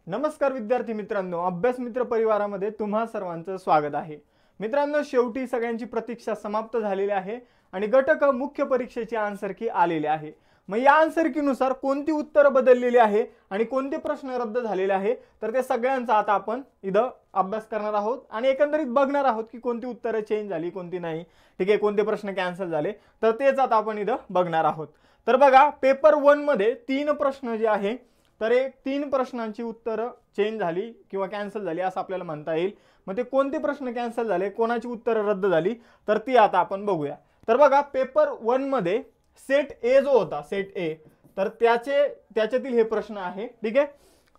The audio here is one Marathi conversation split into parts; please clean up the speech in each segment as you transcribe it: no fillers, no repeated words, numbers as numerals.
नमस्कार विद्यार्थी मित्रांनो, अभ्यास मित्र परिवारामध्ये तुम्हा सर्वांचं स्वागत आहे। मित्रांनो, शेवटी सगळ्यांची प्रतीक्षा समाप्त झालेली आहे आणि गट क मुख्य परीक्षेची आन्सर की आलेली आहे। मग या आन्सर की नुसार कोणती उत्तर बदललेली आहे आणि कोणते प्रश्न रद्द झालेले आहे तर ते सगळ्यांचा आता आपण इथं अभ्यास करणार आहोत आणि एकंदरीत बघणार आहोत की कोणती उत्तरे चेंज झाली कोणती नाही। ठीक आहे, कोणते प्रश्न कॅन्सल झाले तर तेच आता आपण इथं बघणार आहोत। तर बघा, पेपर 1 मध्ये 3 प्रश्न जे आहे तर 3 प्रश्नांची उत्तरं चेंज झाली किंवा कॅन्सल झाली असं आपल्याला म्हणता येईल। मग ते कोणते प्रश्न कॅन्सल झाले, कोणाची उत्तरं रद्द झाली तर ती आता आपण बघूया। तर बघा, पेपर 1 मध्ये सेट ए जो होता, सेट ए, तर त्याच्यातील हे प्रश्न आहे। ठीक आहे,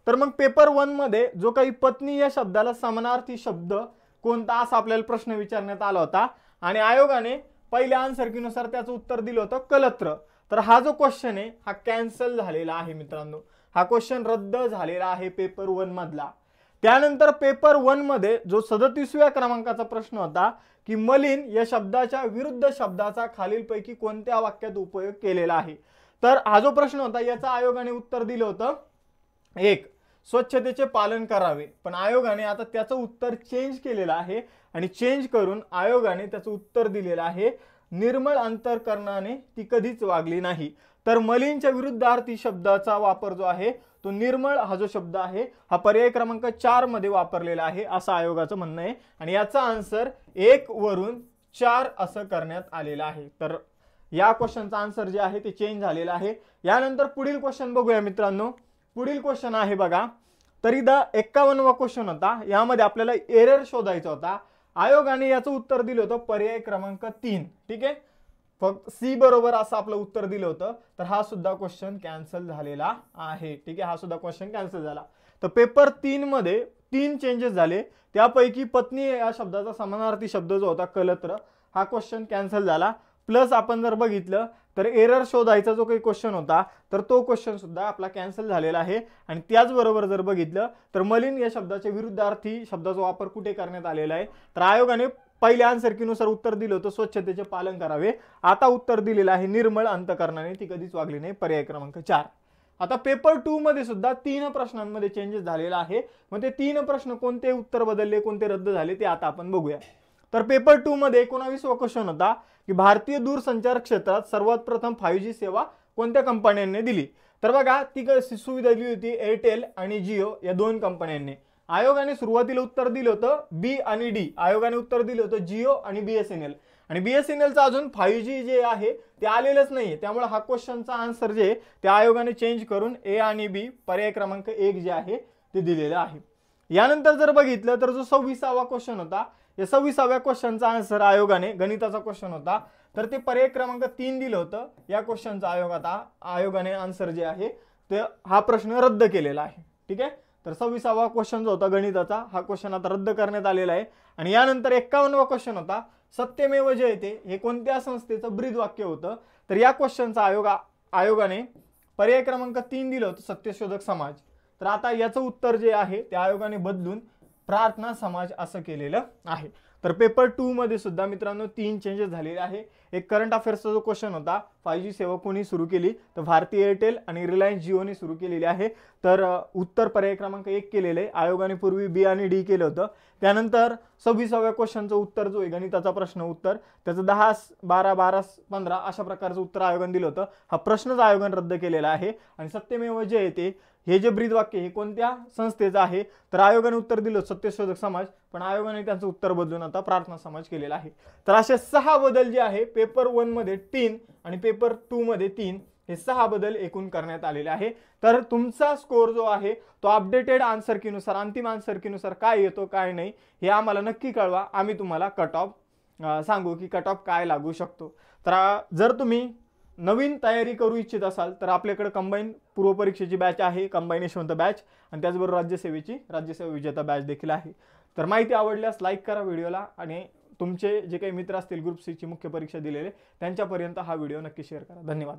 तर मग पेपर 1 मध्ये जो काही पत्नी या शब्दाला समानार्थी शब्द कोणता असा आपल्याला प्रश्न विचारण्यात आला होता आणि आयोगाने पहिल्या आन्सर की नुसार त्याचं उत्तर दिलं होतं कलत्र। तर हा जो क्वेश्चन आहे हा कॅन्सल झालेला आहे मित्रांनो, हा क्वेश्चन रद्द झालेला आहे पेपर 1 मधला। त्यानंतर पेपर 1 मध्ये जो 37व्या क्रमांकाचा प्रश्न होता की मलिन या शब्दाच्या विरुद्ध शब्दाचा खालीलपैकी कोणत्या वाक्यात उपयोग केलेला आहे, तर हा जो प्रश्न होता याचा आयोगाने उत्तर दिलं होतं 1, स्वच्छतेचे पालन करावे। पण आयोगाने आता त्याचं उत्तर चेंज केलेलं आहे आणि चेंज करून आयोगाने त्याचं उत्तर दिलेलं आहे निर्मळ अंतःकरणाने ती कधीच वागली नाही। तर मलिनच्या विरुद्धार्थी शब्दाचा वापर जो आहे तो निर्मळ हा जो शब्द आहे हा पर्याय क्रमांक 4 मध्ये वापरलेला आहे असं आयोगाचं म्हणणं आहे आणि याचा आन्सर 1 वरून 4 असं करण्यात आलेला आहे। तर या क्वेश्चनचा आन्सर जे आहे ते चेंज झालेला आहे। यानंतर पुढील क्वेश्चन बघूया मित्रांनो। पुढील क्वेश्चन आहे बघा, तर इथं 51वा क्वेश्चन होता, यामध्ये आपल्याला एरर शोधायचा होता। आयोगाने याचं उत्तर दिलं होतं पर्याय क्रमांक 3। ठीक आहे, फक्त सी बरोबर असं आपलं उत्तर दिलं होतं। तर हा सुद्धा क्वेश्चन कॅन्सल झालेला आहे। ठीक आहे, हा सुद्धा क्वेश्चन कॅन्सल झाला। तर पेपर 3 मध्ये 3 चेंजेस झाले, त्यापैकी पत्नी या शब्दाचा समानार्थी शब्द जो होता कलत्र हा क्वेश्चन कॅन्सल झाला। प्लस आपण जर बघितलं तर एरर शोधायचा जो काही क्वेश्चन होता तर तो क्वेश्चन सुद्धा आपला कॅन्सल झालेला आहे। आणि त्याचबरोबर जर बघितलं तर मलिन या शब्दाच्या विरुद्धार्थी शब्दाचा वापर कुठे करण्यात आलेला आहे, तर आयोगाने पहिल्या आन्सर की नुसार उत्तर दिलं होतं स्वच्छतेचे पालन करावे। आता उत्तर दिलेलं आहे निर्मळ अंतःकरणाने ती कधीच वागली नाही, पर्याय क्रमांक 4। आता पेपर 2 मध्ये सुद्धा 3 प्रश्नांमध्ये चेंजेस झालेला आहे। मग ते 3 प्रश्न कोणते उत्तर बदलले कोणते रद्द झाले ते आता आपण बघूया। तर पेपर 2 मध्ये 19वा क्वेश्चन होता की भारतीय दूरसंचार क्षेत्रात सर्वात प्रथम 5G सेवा कोणत्या कंपन्यांनी दिली, तर बघा ती सुविधा दिली होती एअरटेल आणि जिओ या 2 कंपन्यांनी। आयोगाने सुरुवातीला उत्तर दिलं होतं बी आणि डी, आयोगाने उत्तर दिलं होतं जिओ आणि बीएसएनएल आणि बीएसएनएलचं अजून 5G जे आहे ते आलेलंच नाहीये। त्यामुळे हा क्वेश्चनचा आन्सर जे ते आयोगाने चेंज करून ए आणि बी पर्याय क्रमांक 1 जे आहे ते दिलेलं आहे। यानंतर जर बघितलं तर जो 26वा क्वेश्चन होता, या 26व्या क्वेश्चनचा आन्सर आयोगाने, गणिताचा क्वेश्चन होता, तर ते पर्याय क्रमांक 3 दिलं होतं। या क्वेश्चनचा आयोगाने आन्सर जे आहे ते हा प्रश्न रद्द केलेला आहे। ठीक आहे, तर 26वा क्वेश्चन जो होता गणिताचा हा क्वेश्चन आता रद्द करण्यात आलेला आहे। आणि यानंतर 51वा क्वेश्चन होता सत्यमेव जयते हे कोणत्या संस्थेचं ब्रीद वाक्य होतं, तर या क्वेश्चनचा आयोगाने पर्याय क्रमांक 3 दिलं होतं सत्यशोधक समाज। तर आता याचं उत्तर जे आहे ते आयोगाने बदलून प्रार्थना समाज असं केलेलं आहे। तर पेपर 2 मध्ये सुद्धा मित्रांनो 3 चेंजेस झालेले आहे। एक करंट अफेअर्सचा जो क्वेश्चन होता 5G सेवा कोणी सुरू केली, तर भारतीय एअरटेल आणि रिलायन्स जिओने सुरू केलेली आहे। तर उत्तर पर्याय क्रमांक 1 केलेले आहे, आयोगाने पूर्वी बी आणि डी केलं होतं। त्यानंतर 26व्या क्वेश्चनचं उत्तर जो आहे गणिताचा प्रश्न उत्तर त्याचं 10, 12, 12, 15 अशा प्रकारचं उत्तर आयोगाने दिलं होतं। हा प्रश्नच आयोगाने रद्द केलेला आहे। आणि सत्यमेव जयते हे जे ब्रीद वाक्य हे कोणत्या संस्थेचं आहे, तर आयोगाने उत्तर दिलं सत्यशोधक समाज, पण आयोगाने त्यांचं उत्तर बदलून आता प्रार्थना समाज केलेला आहे। तर असे 6 बदल जे आहे पेपर 1 मध्ये 3 आणि पेपर 2 मध्ये 3 हे 6 बदल एकूण करण्यात आलेले आहे। तर तुमचा स्कोर जो आहे तो अपडेटेड आन्सर की नुसार, अंतिम आन्सर की नुसार काय येतो काय नाही हे आम्हाला नक्की कळवा, आम्ही तुम्हाला कट ऑफ सांगू की कट ऑफ काय लागू शकतो। तर जर तुम्ही नवीन तयारी करू इच्छित असाल तर आपल्याकडे कंबाईन पूर्व परीक्षेची बॅच आहे, कंबाईन यशवंत बॅच, आणि त्याचबरोबर राज्यसेवा विजेता बॅच देखील आहे। तर माहिती आवडल्यास लाईक करा व्हिडिओला आणि तुमचे जे काही मित्र असतील ग्रुप सी ची मुख्य परीक्षा दिलेले त्यांच्यापर्यंत हा व्हिडिओ नक्की शेअर करा। धन्यवाद।